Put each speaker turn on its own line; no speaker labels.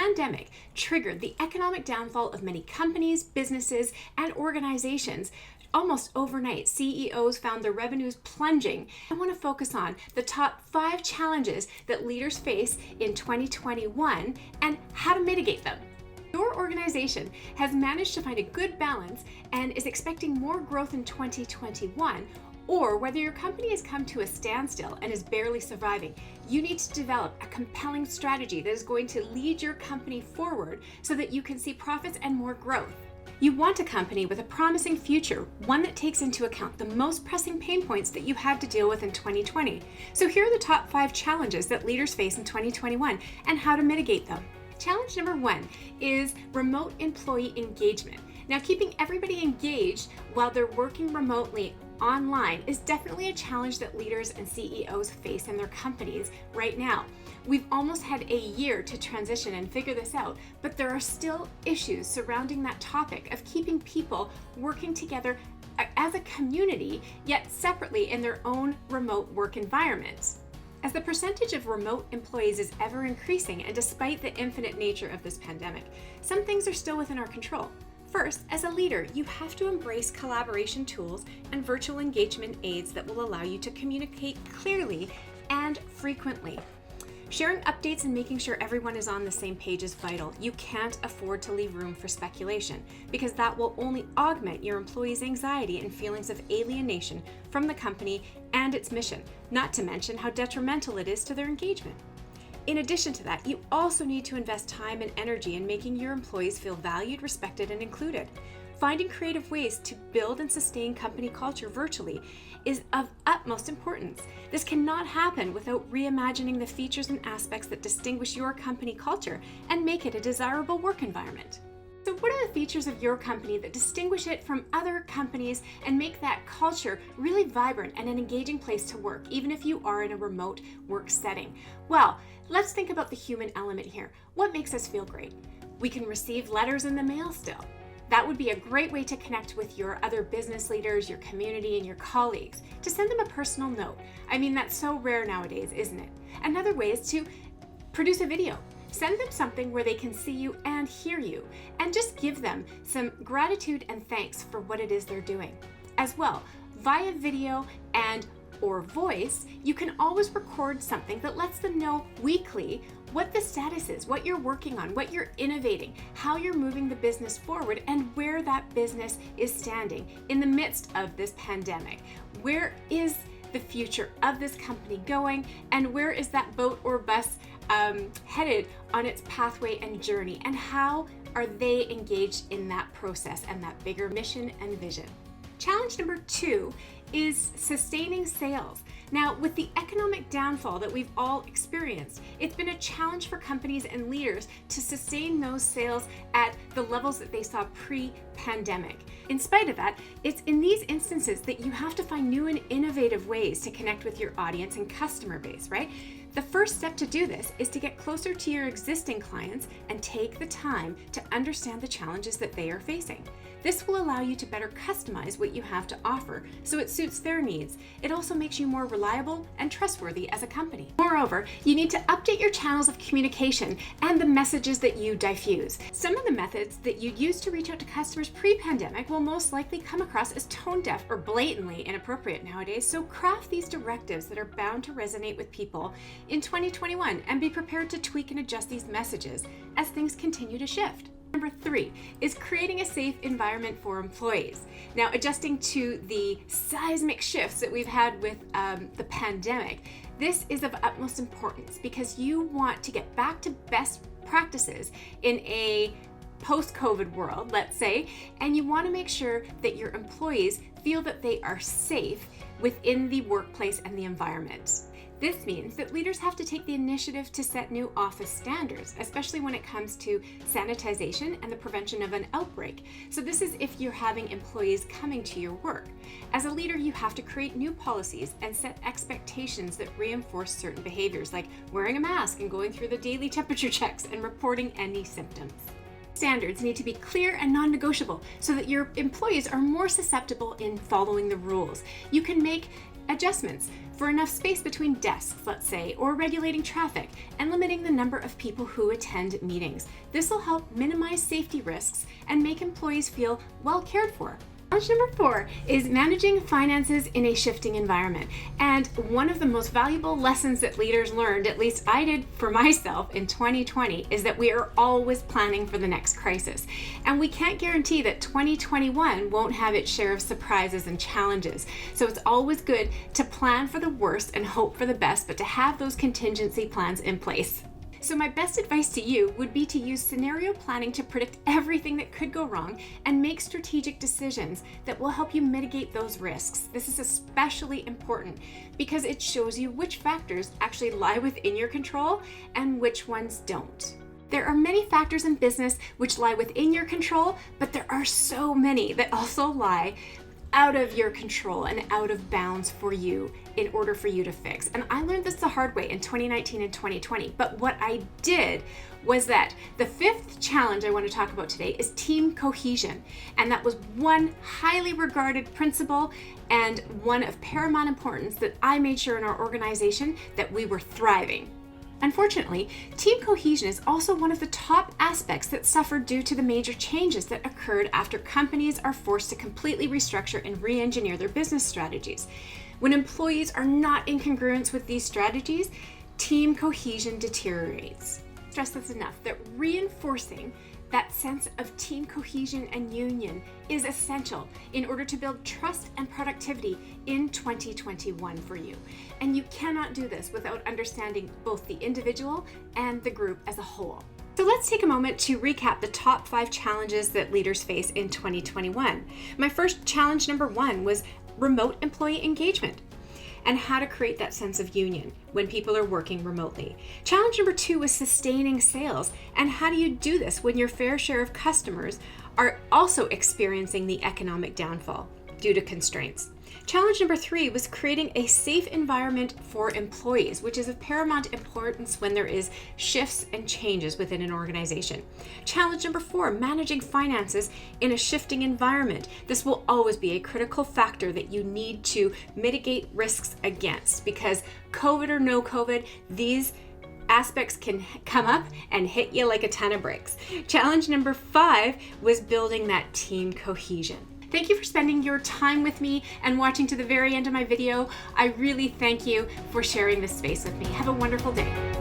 pandemic triggered the economic downfall of many companies, businesses, and organizations. Almost overnight, CEOs found their revenues plunging. I want to focus on the top 5 challenges that leaders face in 2021 and how to mitigate them. Your organization has managed to find a good balance and is expecting more growth in 2021, or whether your company has come to a standstill and is barely surviving, you need to develop a compelling strategy that is going to lead your company forward so that you can see profits and more growth. You want a company with a promising future, one that takes into account the most pressing pain points that you had to deal with in 2020. So here are the top 5 challenges that leaders face in 2021 and how to mitigate them. Challenge number 1 is remote employee engagement. Now, keeping everybody engaged while they're working remotely online is definitely a challenge that leaders and CEOs face in their companies right now. We've almost had a year to transition and figure this out, but there are still issues surrounding that topic of keeping people working together as a community, yet separately in their own remote work environments. As the percentage of remote employees is ever increasing, and despite the infinite nature of this pandemic, some things are still within our control. First, as a leader, you have to embrace collaboration tools and virtual engagement aids that will allow you to communicate clearly and frequently. Sharing updates and making sure everyone is on the same page is vital. You can't afford to leave room for speculation, because that will only augment your employees' anxiety and feelings of alienation from the company and its mission, not to mention how detrimental it is to their engagement. In addition to that, you also need to invest time and energy in making your employees feel valued, respected, and included. Finding creative ways to build and sustain company culture virtually is of utmost importance. This cannot happen without reimagining the features and aspects that distinguish your company culture and make it a desirable work environment. So what are the features of your company that distinguish it from other companies and make that culture really vibrant and an engaging place to work, even if you are in a remote work setting? Well, let's think about the human element here. What makes us feel great? We can receive letters in the mail still. That would be a great way to connect with your other business leaders, your community, and your colleagues, to send them a personal note. I mean, that's so rare nowadays, isn't it? Another way is to produce a video. Send them something where they can see you and hear you, and just give them some gratitude and thanks for what it is they're doing. As well, via video and or voice, you can always record something that lets them know weekly what the status is, what you're working on, what you're innovating, how you're moving the business forward, and where that business is standing in the midst of this pandemic. Where is the future of this company going, and where is that boat or bus headed on its pathway and journey, and how are they engaged in that process and that bigger mission and vision? Challenge number 2 is sustaining sales. Now, with the economic downfall that we've all experienced, it's been a challenge for companies and leaders to sustain those sales at the levels that they saw pre-pandemic. In spite of that, it's in these instances that you have to find new and innovative ways to connect with your audience and customer base, right? The first step to do this is to get closer to your existing clients and take the time to understand the challenges that they are facing. This will allow you to better customize what you have to offer so it suits their needs. It also makes you more reliable and trustworthy as a company. Moreover, you need to update your channels of communication and the messages that you diffuse. Some of the methods that you used to reach out to customers pre-pandemic will most likely come across as tone deaf or blatantly inappropriate nowadays, so craft these directives that are bound to resonate with people in 2021 and be prepared to tweak and adjust these messages as things continue to shift. Number 3 is creating a safe environment for employees. Now, adjusting to the seismic shifts that we've had with the pandemic, this is of utmost importance because you want to get back to best practices in a post-COVID world, let's say, and you want to make sure that your employees feel that they are safe within the workplace and the environment. This means that leaders have to take the initiative to set new office standards, especially when it comes to sanitization and the prevention of an outbreak. So this is if you're having employees coming to your work. As a leader, you have to create new policies and set expectations that reinforce certain behaviors, like wearing a mask and going through the daily temperature checks and reporting any symptoms. Standards need to be clear and non-negotiable so that your employees are more susceptible in following the rules. You can make adjustments for enough space between desks, let's say, or regulating traffic and limiting the number of people who attend meetings. This will help minimize safety risks and make employees feel well cared for. Challenge number 4 is managing finances in a shifting environment. And one of the most valuable lessons that leaders learned, at least I did for myself in 2020, is that we are always planning for the next crisis. And we can't guarantee that 2021 won't have its share of surprises and challenges. So it's always good to plan for the worst and hope for the best, but to have those contingency plans in place. So my best advice to you would be to use scenario planning to predict everything that could go wrong and make strategic decisions that will help you mitigate those risks. This is especially important because it shows you which factors actually lie within your control and which ones don't. There are many factors in business which lie within your control, but there are so many that also lie out of your control and out of bounds for you in order for you to fix. And I learned this the hard way in 2019 and 2020. But what I did was that the 5th challenge I want to talk about today is team cohesion. And that was one highly regarded principle and one of paramount importance that I made sure in our organization that we were thriving. Unfortunately, team cohesion is also one of the top aspects that suffered due to the major changes that occurred after companies are forced to completely restructure and re-engineer their business strategies. When employees are not in congruence with these strategies, team cohesion deteriorates. Stress this enough that reinforcing that sense of team cohesion and union is essential in order to build trust and productivity in 2021 for you. And you cannot do this without understanding both the individual and the group as a whole. So let's take a moment to recap the top 5 challenges that leaders face in 2021. My first challenge, number 1, was remote employee engagement and how to create that sense of union when people are working remotely. Challenge number 2 was sustaining sales, and how do you do this when your fair share of customers are also experiencing the economic downfall due to constraints. Challenge number 3 was creating a safe environment for employees, which is of paramount importance when there is shifts and changes within an organization. Challenge number 4, managing finances in a shifting environment. This will always be a critical factor that you need to mitigate risks against, because COVID or no COVID, these aspects can come up and hit you like a ton of bricks. Challenge number 5 was building that team cohesion. Thank you for spending your time with me and watching to the very end of my video. I really thank you for sharing this space with me. Have a wonderful day.